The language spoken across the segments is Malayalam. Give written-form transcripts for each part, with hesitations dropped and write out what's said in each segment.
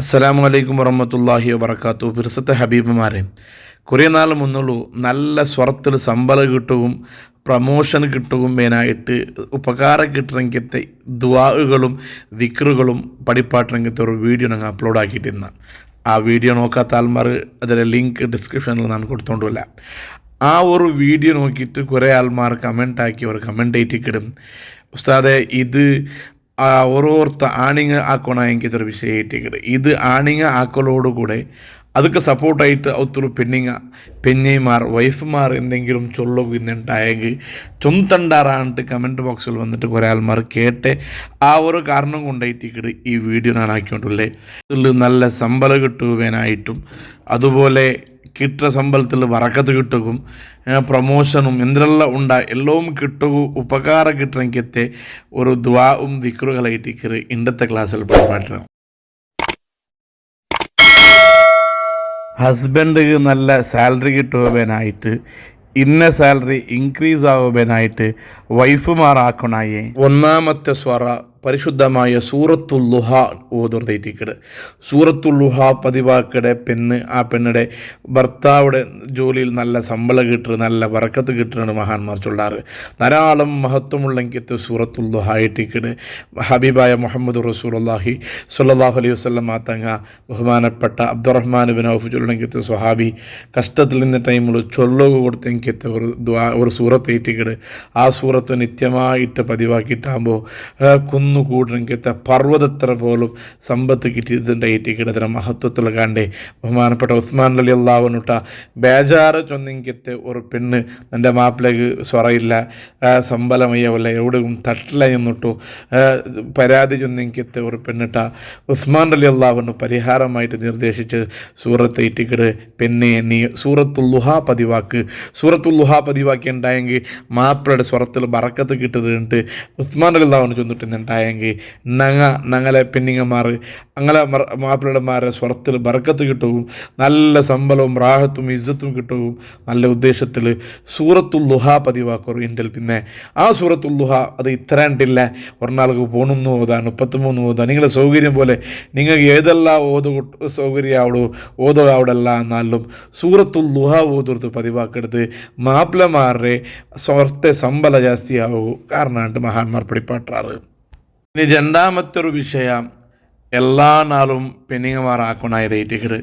അസ്സലാമു അലൈക്കും വറഹ്മത്തുള്ളാഹി വബറകാത്തു. ഫിർസത്തെ ഹബീബുമാരെ, കുറേ നാൾ മുന്നുള്ളൂ നല്ല സ്വറത്തിൽ ശമ്പളം കിട്ടുകയും പ്രമോഷൻ കിട്ടുകയും മേനായിട്ട് ഉപകാരം കിട്ടണമെങ്കിലത്തെ ദുആകളും ദിക്റുകളും പഠിപ്പാട്ടണമെങ്കിലത്തെ ഒരു വീഡിയോ ഞങ്ങൾ അപ്ലോഡ് ആക്കിയിട്ടിരുന്ന ആ വീഡിയോ നോക്കാത്ത ആൾമാർ അതിൻ്റെ ലിങ്ക് ഡിസ്ക്രിപ്ഷനിൽ ഞാൻ കൊടുത്തോണ്ടുമില്ല. ആ ഒരു വീഡിയോ നോക്കിയിട്ട് കുറേ ആൾമാർ കമൻ്റ് ആക്കി ഒരു കമൻ്റ് ആയിട്ടിടും, ഉസ്താദെ ഇത് ഓരോരുത്ത ആണിങ്ങ ആക്കണ എനിക്കൊരു വിഷയമായിട്ടിക്കട്, ഇത് ആണിങ്ങ ആക്കലോടുകൂടെ അതൊക്കെ സപ്പോർട്ടായിട്ട് ഒത്തിരി പെഞ്ഞൈമാർ വൈഫുമാർ എന്തെങ്കിലും ചൊല്ലുന്നുണ്ടായെങ്കിൽ ചൊന്തണ്ടാറാണ്ട് കമൻറ്റ് ബോക്സിൽ വന്നിട്ട് കുറേ ആൾമാർ കേട്ട് ആ ഒരു കാരണം കൊണ്ടായിട്ടിക്കട് ഈ വീഡിയോ ഞാൻ ആക്കിക്കൊണ്ടുള്ളേ. ഇതിൽ നല്ല ശമ്പളം കിട്ടുവാനായിട്ടും അതുപോലെ കിട്ടുന്ന ശമ്പളത്തിൽ വറക്കത്ത് കിട്ടുകയും പ്രമോഷനും എന്തെല്ലാം എല്ലാം കിട്ടുകയും ഉപകാരം കിട്ടണമെങ്കിലത്തെ ഒരു ദ്വാവും ദിക്റുകളായിട്ട് ഇന്നത്തെ ക്ലാസ്സിൽ പഠിപ്പാട്ടണം. ഹസ്ബൻഡ് നല്ല സാലറി കിട്ടുവാനായിട്ട് ഇന്ന സാലറി ഇൻക്രീസ് ആവുവാനായിട്ട് വൈഫുമാറാക്കണായേ ഒന്നാമത്തെ സ്വറ പരിശുദ്ധമായ സൂറത്തുൽ ളുഹ ഓതുർത്തിക്കട്. സൂറത്തുൽ ളുഹ പതിവാക്കടെ ആ പെണ്ണിടെ ഭർത്താവിടെ ജോലിയിൽ നല്ല ശമ്പളം കിട്ടുക, നല്ല വറക്കത്ത് കിട്ടുകയാണ് മഹാന്മാർ ചൊല്ലാറ്. ധാരാളം മഹത്വമുള്ളെങ്കിത്ത് സൂറത്തുൽ ളുഹ ആയിട്ടിക്കട്. ഹബീബായ മുഹമ്മദ് റസൂലുള്ളാഹി സ്വല്ലല്ലാഹു അലൈഹി വസല്ലം തങ്ങ ബഹുമാനപ്പെട്ട അബ്ദുറഹ്മാൻ ബിൻ ഔഫ് ചൊല്ലണമെങ്കിത്ത് സ്വഹാബി കഷ്ടത്തിൽ നിന്ന ടൈമിൽ ചൊല്ലുക കൊടുത്തെങ്കിത്ത് ഒരു സൂറത്ത് ആയിട്ടിക്കട്. ആ സൂറത്ത് നിത്യമായിട്ട് പതിവാക്കിയിട്ടാകുമ്പോൾ കൂടുന്നെങ്കിലത്തെ പർവ്വതത്ര പോലും സമ്പത്ത് കിട്ടിയതിൻ്റെ മഹത്വത്തിൽ കണ്ടേ ബഹുമാനപ്പെട്ട ഉസ്മാൻ റളിയല്ലാഹു അൻഹു ബേജാറ് ചൊന്നെങ്കിലത്തെ ഒരു പെണ്ണ് എൻ്റെ മാപ്പിലേക്ക് സ്വറയില്ല, ശമ്പളമയ്യവല്ല, എവിടെയും തട്ടില്ല എന്നിട്ടു പരാതി ചൊന്നെങ്കിലത്തെ ഒരു പെണ്ണിട്ട ഉസ്മാൻ റളിയല്ലാഹു അൻഹു പരിഹാരമായിട്ട് നിർദ്ദേശിച്ച് സൂറത്ത് ഇറ്റിക്കട് പെണ്ണെ നീ സൂറത്തുൽ ളുഹ പതിവാക്ക്. സൂറത്തുൽ ളുഹ പതിവാക്കി ഉണ്ടായെങ്കിൽ മാപ്പിളയുടെ സ്വറത്തിൽ ബറക്കത്ത് കിട്ടുന്നുണ്ട്. ഉസ്മാൻ റളിയല്ലാഹു അൻഹു ചൊന്നിട്ടുണ്ടായി ഞങ്ങളെ പെണ്ണിങ്ങന്മാർ അങ്ങനെ മാപ്പിളമാരെ സ്വരത്തിൽ ബർക്കത്ത് കിട്ടുകയും നല്ല ശമ്പളവും റാഹത്തും ഇസ്സത്തും കിട്ടുകയും നല്ല ഉദ്ദേശത്തിൽ സൂറത്തുൽ ളുഹ പതിവാക്കും ഇന്ത്യയിൽ. പിന്നെ ആ സൂറത്തുൽ ളുഹ അത് ഇത്രണ്ടില്ല, ഒരാൾക്ക് 13 ഓതാൻ 33 ഓതാൻ നിങ്ങളുടെ സൗകര്യം പോലെ നിങ്ങൾക്ക് ഏതെല്ലാം സൗകര്യമാവടോ ഓതോ അവിടെല്ല. എന്നാലും സൂറത്തുൽ ളുഹ ഓതുന്നത് പതിവാക്കെടുത്ത് മാപ്പിളമാരുടെ സ്വരത്തെ ശമ്പളം ജാസ്തിയാവും കാരണമായിട്ട് മഹാന്മാർ പഠിപ്പാട്ടാറ്. ഇനി രണ്ടാമത്തെ ഒരു വിഷയം എല്ലാ നാളും പെണ്ണുങ്ങമാറാക്കണായതായിട്ട്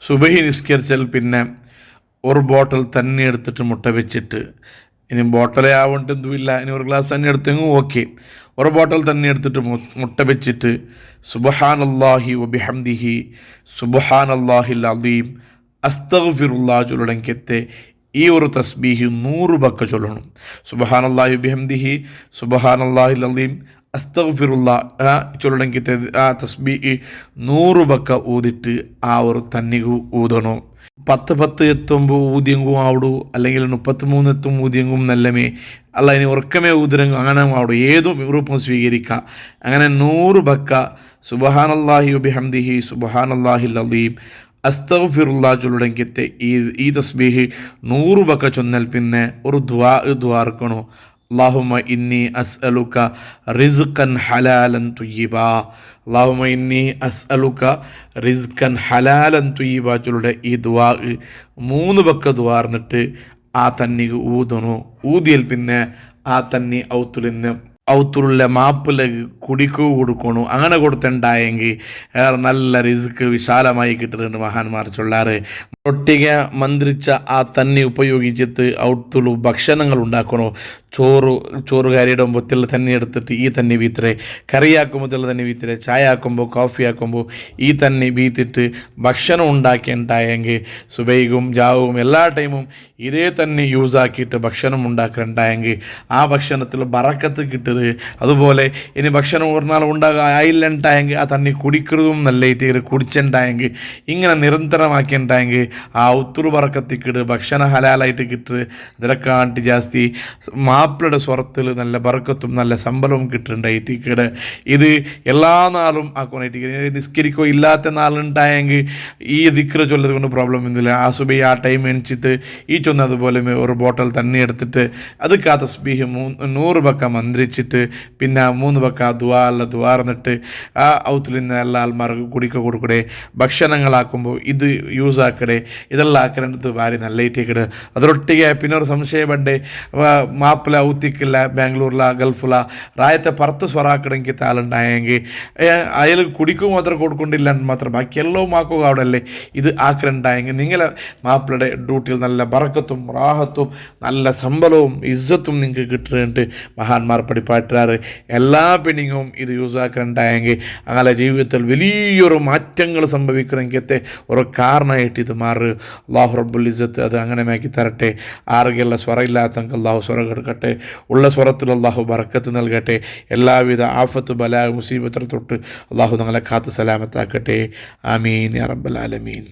സുബഹി നിസ്കരിച്ചാൽ പിന്നെ ഒരു ബോട്ടിൽ തന്നെ എടുത്തിട്ട് മുട്ട വെച്ചിട്ട്, ഇനി ബോട്ടിലേ ആവേണ്ടതുമില്ല, ഇനി ഒരു ഗ്ലാസ് തന്നെ എടുത്തെങ്കിൽ ഓക്കെ, ഒരു ബോട്ടിൽ തന്നെ എടുത്തിട്ട് മുട്ട വെച്ചിട്ട് സുബ്ഹാനല്ലാഹി വബിഹംദിഹി സുബ്ഹാനല്ലാഹിൽ അദീം അസ്തഗ്ഫിറുല്ലാഹ് ചൊല്ലണമെങ്കിലത്തെ ഈ ഒരു തസ്ബീഹ് 100 ബക്ക ചൊല്ലണം. സുബ്ഹാനല്ലാഹി വബിഹംദിഹി സുബ്ഹാനല്ലാഹിൽ അദീം അസ്തഗ്ഫിറുല്ലാഹ് ചൊല്ലണമെങ്കിൽ ആ തസ്ബീഹ് 100 ബക്ക ഊതിട്ട് ആ ഒരു തന്നികു ഊതണോ. 10 എത്തുമ്പോൾ ഊതിയെങ്കും ആവിടൂ, അല്ലെങ്കിൽ 33 എത്തും ഊതിയെങ്കും നല്ലമേ അല്ല, ഇനി ഉറക്കമേ ഊതിരെങ്കും അങ്ങനെ ആവിടും, ഏതും രൂപം സ്വീകരിക്കുക. അങ്ങനെ 100 ബക്ക സുബ്ഹാനല്ലാഹി വബിഹംദിഹി സുബ്ഹാനല്ലാഹിൽ അദീം അസ്തഗ്ഫിറുല്ലാഹ് ചൊല്ലണമെങ്കിൽ ഈ തസ്ബീഹ് 100 ബക്ക ചൊന്നാൽ പിന്നെ ഒരു ദ്വാർക്കണോ. അല്ലാഹുമ്മ ഇന്നി അസ്അലുക റിസ്ഖൻ ഹലാലൻ തുയ്യിബാ, അല്ലാഹുമ്മ ഇന്നി അസ്അലുക റിസ്ഖൻ ഹലാലൻ തുയ്യിബാ ചൊല്ലുടെ ഈ ദുആ 3 ബക്ക ദ്വാർന്നിട്ട് ആ തന്നിക്ക് ഊതണോ. ഊതിയൽ പിന്നെ ആ തന്നി ഔത്തുള്ള മാപ്പിലേക്ക് കുടിക്കു കൊടുക്കണു. അങ്ങനെ കൊടുത്തുണ്ടായെങ്കിൽ നല്ല റിസ്ക് വിശാലമായി കിട്ടുന്നുണ്ട് മഹാന്മാർ ചൊല്ലാറ്. ഒട്ടിക മന്ത്രിച്ച ആ തന്നി ഉപയോഗിച്ചിട്ട് ഔത്തുള്ളു ഭക്ഷണങ്ങൾ ഉണ്ടാക്കണോ. ചോറുകാരിയുടെ മുത്തിൽ തന്നെ എടുത്തിട്ട് ഈ തന്നി വീത്തരെ, കറിയാക്കുമ്പോൾ തന്നെ വീത്തരെ, ചായ ആക്കുമ്പോൾ കോഫി ആക്കുമ്പോൾ ഈ തന്നി വീത്തിട്ട് ഭക്ഷണം ഉണ്ടാക്കിയിട്ടുണ്ടായെങ്കിൽ സുബൈകും ജാവും എല്ലാ ടൈമും ഇതേ തന്നെ യൂസ് ആക്കിയിട്ട് ഭക്ഷണം ഉണ്ടാക്കിയിട്ടുണ്ടായെങ്കിൽ ആ ഭക്ഷണത്തിൽ ബറക്കത്ത് കിട്ടുന്നത്. അതുപോലെ ഇനി ഭക്ഷണം ഒരു നാൾ ആയില്ലുണ്ടായെങ്കിൽ ആ തന്നി കുടിക്കുന്നതും നല്ലതായിട്ട് കുടിച്ചുണ്ടായെങ്കിൽ ഇങ്ങനെ നിരന്തരമാക്കിയിട്ടുണ്ടായെങ്കിൽ ആ ഒത്തുറു ബറക്കത്തിക്കിട് ഭക്ഷണം ഹലാലായിട്ട് കിട്ടുക. അതിലൊക്കെ ജാസ്തി മാപ്പിളയുടെ സ്വറത്തിൽ നല്ല ബർക്കത്തും നല്ല ശമ്പളവും കിട്ടുന്നുണ്ടായിട്ട് ഇത് എല്ലാ നാളും ആക്കുവാനായിട്ട് നിസ്കരിക്കോ ഇല്ലാത്ത നാളുണ്ടായെങ്കിൽ ഈ ദിക്റ് ചൊല്ലത് കൊണ്ട് പ്രോബ്ലം ഒന്നുമില്ല. ആ സുബൈ ആ ടൈം എണിച്ചിട്ട് ഈ ചൊന്നതുപോലെ ഒരു ബോട്ടൽ തണ്ണി എടുത്തിട്ട് അത് തസ്ബീഹ് 100 ബക്ക മന്ത്രിച്ചിട്ട് പിന്നെ 3 ബക്ക ദ്വാർന്നിട്ട് ആ ഔത്തിൽ നിന്ന് എല്ലാ ആൾമാർക്ക് കുടിക്ക കൊടുക്കടേ. ഭക്ഷണങ്ങളാക്കുമ്പോൾ ഇത് യൂസ് ആക്കടേ. ഇതെല്ലാം ആക്കേണ്ടത് ഭാര്യ നല്ലയിട്ടേക്കട്. ಅದರೊಟ್ಟಿಗೆ പിന്നെ ഒരു സംശയം പണ്ടേ മാപ്പിള ഔത്തിക്കില്ല ബാംഗ്ലൂരില ഗൾഫില ರಾಯತೆ ಪರ್ತು ಸ್ವರ ಹಾಕಡಂಗೆ ತಾಲುಂಟಾയെങ്കിൽ അയാൾ കുടിക്കും മാത്രം കൊടുക്കൊണ്ടില്ല മാത്രം ബാക്കി എല്ലാം ആക്കുക അവിടെയല്ലേ. ഇത് ആക്കലുണ്ടായെങ്കിൽ നിങ്ങളെ മാപ്പിളയുടെ ഡ്യൂട്ടിയിൽ നല്ല ബറക്കത്തും റാഹത്തും നല്ല ശമ്പളവും ഇസ്സത്തും നിങ്ങൾക്ക് കിട്ടുന്നുണ്ട്. മഹാന്മാർ പഠിപ്പാറ്റാറ് എല്ലാ പെണ്ണിങ്ങും ഇത് യൂസ് ആക്കലുണ്ടായെങ്കിൽ അങ്ങനെ ജീവിതത്തിൽ വലിയൊരു മാറ്റങ്ങൾ സംഭവിക്കണമെങ്കിൽ ഒരു കാരണമായിട്ട് ഇത് മാറ്. അള്ളാഹു റബ്ബുൽ ഇസ്സത്ത് അത് അങ്ങനെ ആക്കി തരട്ടെ. ആർക്കെല്ലാം സ്വരം ഇല്ലാത്തവർക്ക് അള്ളാഹു സ്വരം കൊടുക്കട്ടെ. ഉള്ള സ്വരത്തിൽ അള്ളാഹു ബറക്കത്ത് നൽകട്ടെ. എല്ലാവിധ ആഫത്ത് ബലാ മുസീബത്തിനെ തൊട്ട് അള്ളാഹു ഞങ്ങളെ കാത്ത് സലാമത്താക്കട്ടെ. ആമീൻ യാ റബ്ബൽ ആലമീൻ.